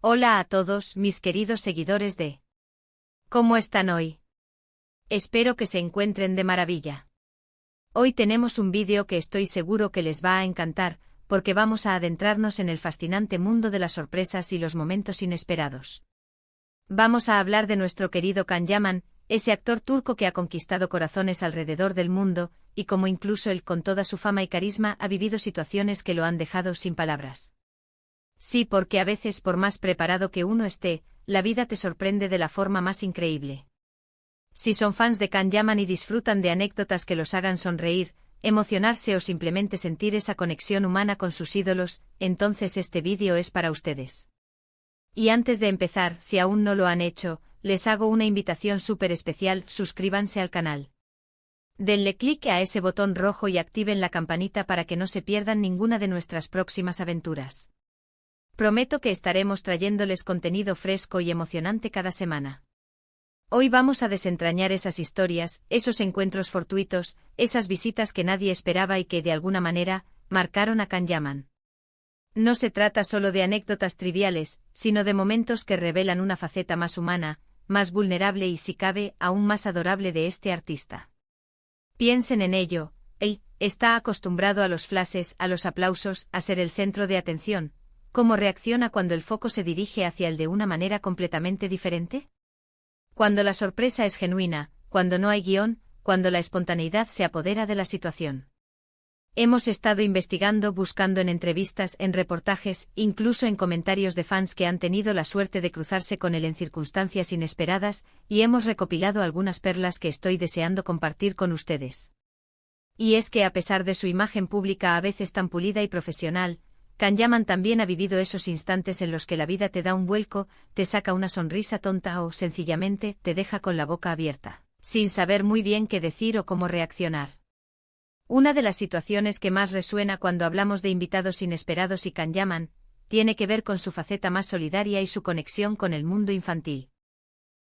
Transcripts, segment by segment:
Hola a todos, mis queridos seguidores de ¿Cómo están hoy? Espero que se encuentren de maravilla. Hoy tenemos un vídeo que estoy seguro que les va a encantar, porque vamos a adentrarnos en el fascinante mundo de las sorpresas y los momentos inesperados. Vamos a hablar de nuestro querido Can Yaman, ese actor turco que ha conquistado corazones alrededor del mundo, y como incluso él con toda su fama y carisma ha vivido situaciones que lo han dejado sin palabras. Sí, porque a veces por más preparado que uno esté, la vida te sorprende de la forma más increíble. Si son fans de Can Yaman y disfrutan de anécdotas que los hagan sonreír, emocionarse o simplemente sentir esa conexión humana con sus ídolos, entonces este vídeo es para ustedes. Y antes de empezar, si aún no lo han hecho, les hago una invitación súper especial: suscríbanse al canal. Denle clic a ese botón rojo y activen la campanita para que no se pierdan ninguna de nuestras próximas aventuras. Prometo que estaremos trayéndoles contenido fresco y emocionante cada semana. Hoy vamos a desentrañar esas historias, esos encuentros fortuitos, esas visitas que nadie esperaba y que, de alguna manera, marcaron a Can Yaman. No se trata solo de anécdotas triviales, sino de momentos que revelan una faceta más humana, más vulnerable y, si cabe, aún más adorable de este artista. Piensen en ello: él está acostumbrado a los flashes, a los aplausos, a ser el centro de atención. ¿Cómo reacciona cuando el foco se dirige hacia él de una manera completamente diferente? Cuando la sorpresa es genuina, cuando no hay guión, cuando la espontaneidad se apodera de la situación. Hemos estado investigando, buscando en entrevistas, en reportajes, incluso en comentarios de fans que han tenido la suerte de cruzarse con él en circunstancias inesperadas, y hemos recopilado algunas perlas que estoy deseando compartir con ustedes. Y es que a pesar de su imagen pública a veces tan pulida y profesional, Can Yaman también ha vivido esos instantes en los que la vida te da un vuelco, te saca una sonrisa tonta o, sencillamente, te deja con la boca abierta, sin saber muy bien qué decir o cómo reaccionar. Una de las situaciones que más resuena cuando hablamos de invitados inesperados y Can Yaman, tiene que ver con su faceta más solidaria y su conexión con el mundo infantil.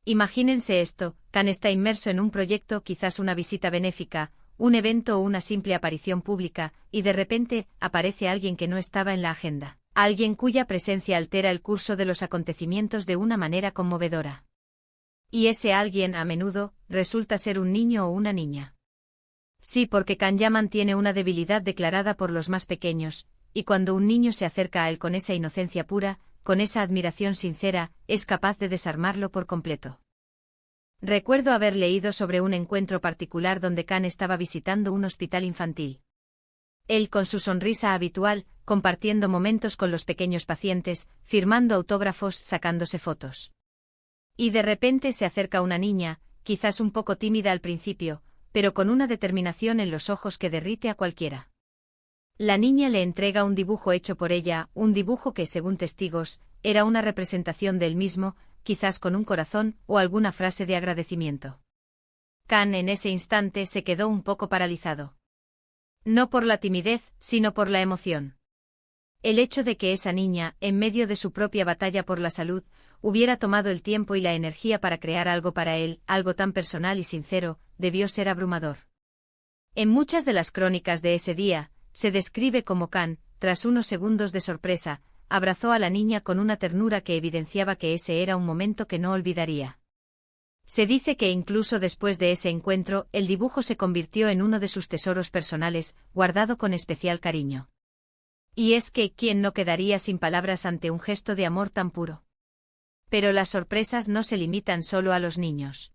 Imagínense esto: Can está inmerso en un proyecto, quizás una visita benéfica, un evento o una simple aparición pública, y de repente, aparece alguien que no estaba en la agenda, alguien cuya presencia altera el curso de los acontecimientos de una manera conmovedora. Y ese alguien, a menudo, resulta ser un niño o una niña. Sí, porque Can Yaman tiene una debilidad declarada por los más pequeños, y cuando un niño se acerca a él con esa inocencia pura, con esa admiración sincera, es capaz de desarmarlo por completo. Recuerdo haber leído sobre un encuentro particular donde Can estaba visitando un hospital infantil. Él, con su sonrisa habitual, compartiendo momentos con los pequeños pacientes, firmando autógrafos, sacándose fotos. Y de repente se acerca una niña, quizás un poco tímida al principio, pero con una determinación en los ojos que derrite a cualquiera. La niña le entrega un dibujo hecho por ella, un dibujo que, según testigos, era una representación de él mismo, quizás con un corazón o alguna frase de agradecimiento. Can en ese instante se quedó un poco paralizado. No por la timidez, sino por la emoción. El hecho de que esa niña, en medio de su propia batalla por la salud, hubiera tomado el tiempo y la energía para crear algo para él, algo tan personal y sincero, debió ser abrumador. En muchas de las crónicas de ese día, se describe cómo Can, tras unos segundos de sorpresa, abrazó a la niña con una ternura que evidenciaba que ese era un momento que no olvidaría. Se dice que incluso después de ese encuentro, el dibujo se convirtió en uno de sus tesoros personales, guardado con especial cariño. Y es que, ¿quién no quedaría sin palabras ante un gesto de amor tan puro? Pero las sorpresas no se limitan solo a los niños.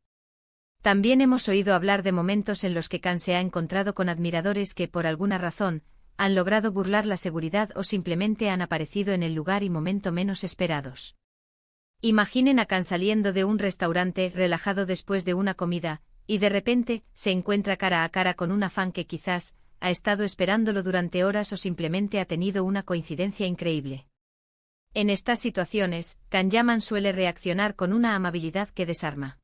También hemos oído hablar de momentos en los que Can se ha encontrado con admiradores que, por alguna razón, han logrado burlar la seguridad o simplemente han aparecido en el lugar y momento menos esperados. Imaginen a Can saliendo de un restaurante relajado después de una comida, y de repente, se encuentra cara a cara con una fan que quizás ha estado esperándolo durante horas o simplemente ha tenido una coincidencia increíble. En estas situaciones, Can Yaman suele reaccionar con una amabilidad que desarma.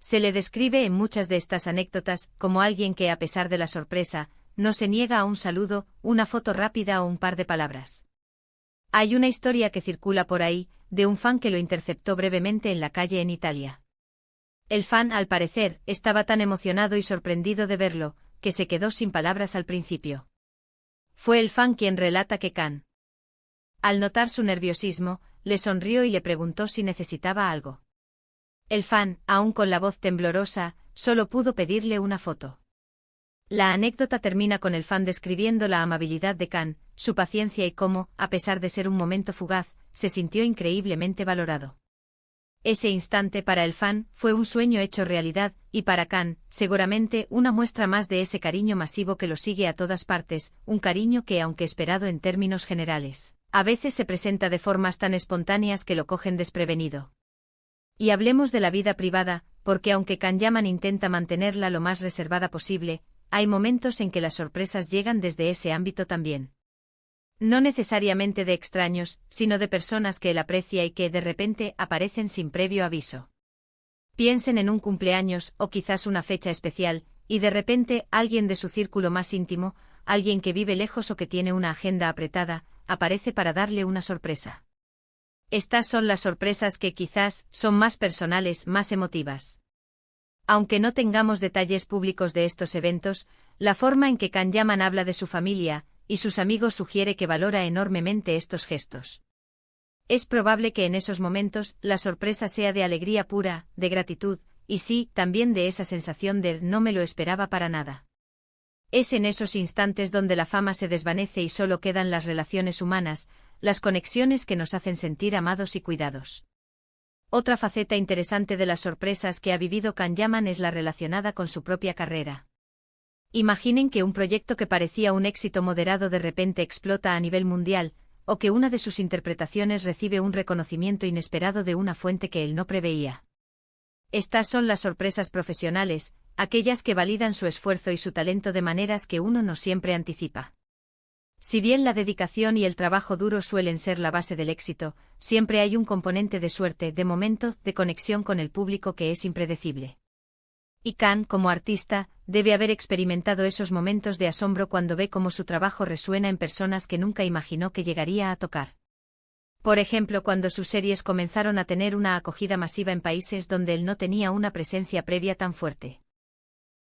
Se le describe en muchas de estas anécdotas como alguien que, a pesar de la sorpresa, no se niega a un saludo, una foto rápida o un par de palabras. Hay una historia que circula por ahí, de un fan que lo interceptó brevemente en la calle en Italia. El fan, al parecer, estaba tan emocionado y sorprendido de verlo, que se quedó sin palabras al principio. Fue el fan quien relata que Can, al notar su nerviosismo, le sonrió y le preguntó si necesitaba algo. El fan, aún con la voz temblorosa, solo pudo pedirle una foto. La anécdota termina con el fan describiendo la amabilidad de Khan, su paciencia y cómo, a pesar de ser un momento fugaz, se sintió increíblemente valorado. Ese instante para el fan fue un sueño hecho realidad, y para Khan, seguramente una muestra más de ese cariño masivo que lo sigue a todas partes, un cariño que, aunque esperado en términos generales, a veces se presenta de formas tan espontáneas que lo cogen desprevenido. Y hablemos de la vida privada, porque aunque Can Yaman intenta mantenerla lo más reservada posible, hay momentos en que las sorpresas llegan desde ese ámbito también. No necesariamente de extraños, sino de personas que él aprecia y que de repente aparecen sin previo aviso. Piensen en un cumpleaños o quizás una fecha especial, y de repente alguien de su círculo más íntimo, alguien que vive lejos o que tiene una agenda apretada, aparece para darle una sorpresa. Estas son las sorpresas que quizás son más personales, más emotivas. Aunque no tengamos detalles públicos de estos eventos, la forma en que Can Yaman habla de su familia y sus amigos sugiere que valora enormemente estos gestos. Es probable que en esos momentos la sorpresa sea de alegría pura, de gratitud, y sí, también de esa sensación de no me lo esperaba para nada. Es en esos instantes donde la fama se desvanece y solo quedan las relaciones humanas, las conexiones que nos hacen sentir amados y cuidados. Otra faceta interesante de las sorpresas que ha vivido Can Yaman es la relacionada con su propia carrera. Imaginen que un proyecto que parecía un éxito moderado de repente explota a nivel mundial, o que una de sus interpretaciones recibe un reconocimiento inesperado de una fuente que él no preveía. Estas son las sorpresas profesionales, aquellas que validan su esfuerzo y su talento de maneras que uno no siempre anticipa. Si bien la dedicación y el trabajo duro suelen ser la base del éxito, siempre hay un componente de suerte, de momento, de conexión con el público que es impredecible. Y Can, como artista, debe haber experimentado esos momentos de asombro cuando ve cómo su trabajo resuena en personas que nunca imaginó que llegaría a tocar. Por ejemplo, cuando sus series comenzaron a tener una acogida masiva en países donde él no tenía una presencia previa tan fuerte.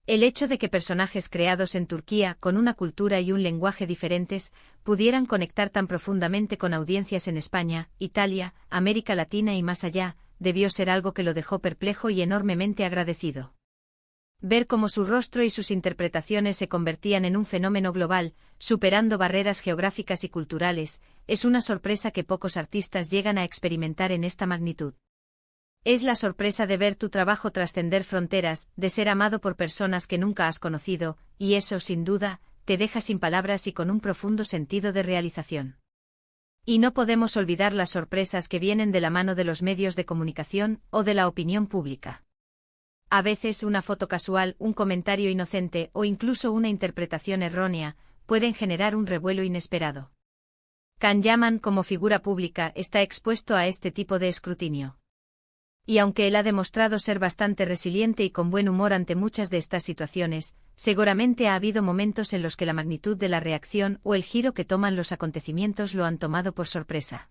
El hecho de que personajes creados en Turquía, con una cultura y un lenguaje diferentes, pudieran conectar tan profundamente con audiencias en España, Italia, América Latina y más allá, debió ser algo que lo dejó perplejo y enormemente agradecido. Ver cómo su rostro y sus interpretaciones se convertían en un fenómeno global, superando barreras geográficas y culturales, es una sorpresa que pocos artistas llegan a experimentar en esta magnitud. Es la sorpresa de ver tu trabajo trascender fronteras, de ser amado por personas que nunca has conocido, y eso, sin duda, te deja sin palabras y con un profundo sentido de realización. Y no podemos olvidar las sorpresas que vienen de la mano de los medios de comunicación o de la opinión pública. A veces una foto casual, un comentario inocente o incluso una interpretación errónea pueden generar un revuelo inesperado. Can Yaman, como figura pública, está expuesto a este tipo de escrutinio. Y aunque él ha demostrado ser bastante resiliente y con buen humor ante muchas de estas situaciones, seguramente ha habido momentos en los que la magnitud de la reacción o el giro que toman los acontecimientos lo han tomado por sorpresa.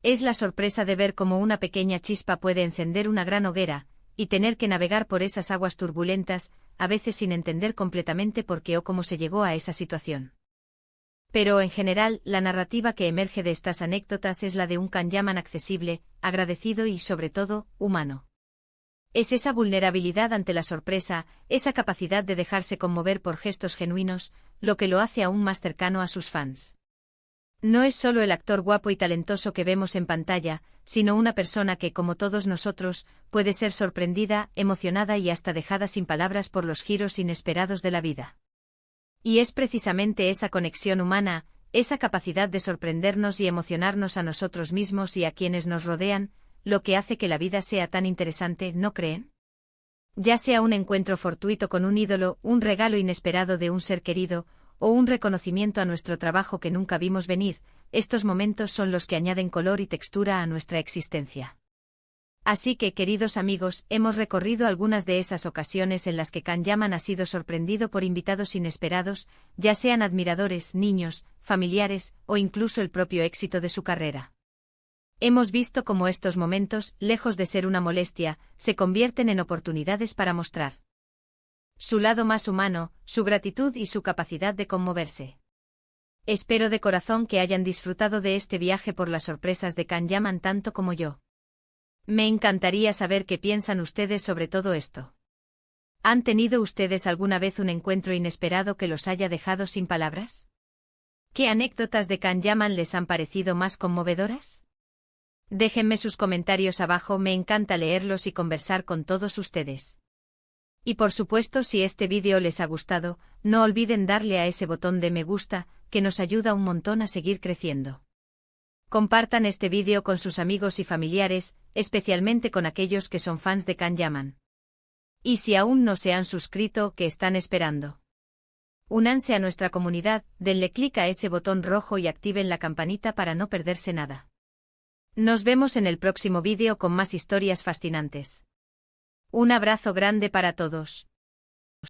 Es la sorpresa de ver cómo una pequeña chispa puede encender una gran hoguera, y tener que navegar por esas aguas turbulentas, a veces sin entender completamente por qué o cómo se llegó a esa situación. Pero en general, la narrativa que emerge de estas anécdotas es la de un Can Yaman accesible, agradecido y, sobre todo, humano. Es esa vulnerabilidad ante la sorpresa, esa capacidad de dejarse conmover por gestos genuinos, lo que lo hace aún más cercano a sus fans. No es solo el actor guapo y talentoso que vemos en pantalla, sino una persona que, como todos nosotros, puede ser sorprendida, emocionada y hasta dejada sin palabras por los giros inesperados de la vida. Y es precisamente esa conexión humana, esa capacidad de sorprendernos y emocionarnos a nosotros mismos y a quienes nos rodean, lo que hace que la vida sea tan interesante, ¿no creen? Ya sea un encuentro fortuito con un ídolo, un regalo inesperado de un ser querido, o un reconocimiento a nuestro trabajo que nunca vimos venir, estos momentos son los que añaden color y textura a nuestra existencia. Así que, queridos amigos, hemos recorrido algunas de esas ocasiones en las que Can Yaman ha sido sorprendido por invitados inesperados, ya sean admiradores, niños, familiares, o incluso el propio éxito de su carrera. Hemos visto cómo estos momentos, lejos de ser una molestia, se convierten en oportunidades para mostrar su lado más humano, su gratitud y su capacidad de conmoverse. Espero de corazón que hayan disfrutado de este viaje por las sorpresas de Kanyaman tanto como yo. Me encantaría saber qué piensan ustedes sobre todo esto. ¿Han tenido ustedes alguna vez un encuentro inesperado que los haya dejado sin palabras? ¿Qué anécdotas de Kanyaman les han parecido más conmovedoras? Déjenme sus comentarios abajo, me encanta leerlos y conversar con todos ustedes. Y por supuesto, si este vídeo les ha gustado, no olviden darle a ese botón de me gusta, que nos ayuda un montón a seguir creciendo. Compartan este vídeo con sus amigos y familiares, especialmente con aquellos que son fans de Kanyaman. Y si aún no se han suscrito, ¿qué están esperando? Únanse a nuestra comunidad, denle clic a ese botón rojo y activen la campanita para no perderse nada. Nos vemos en el próximo vídeo con más historias fascinantes. Un abrazo grande para todos.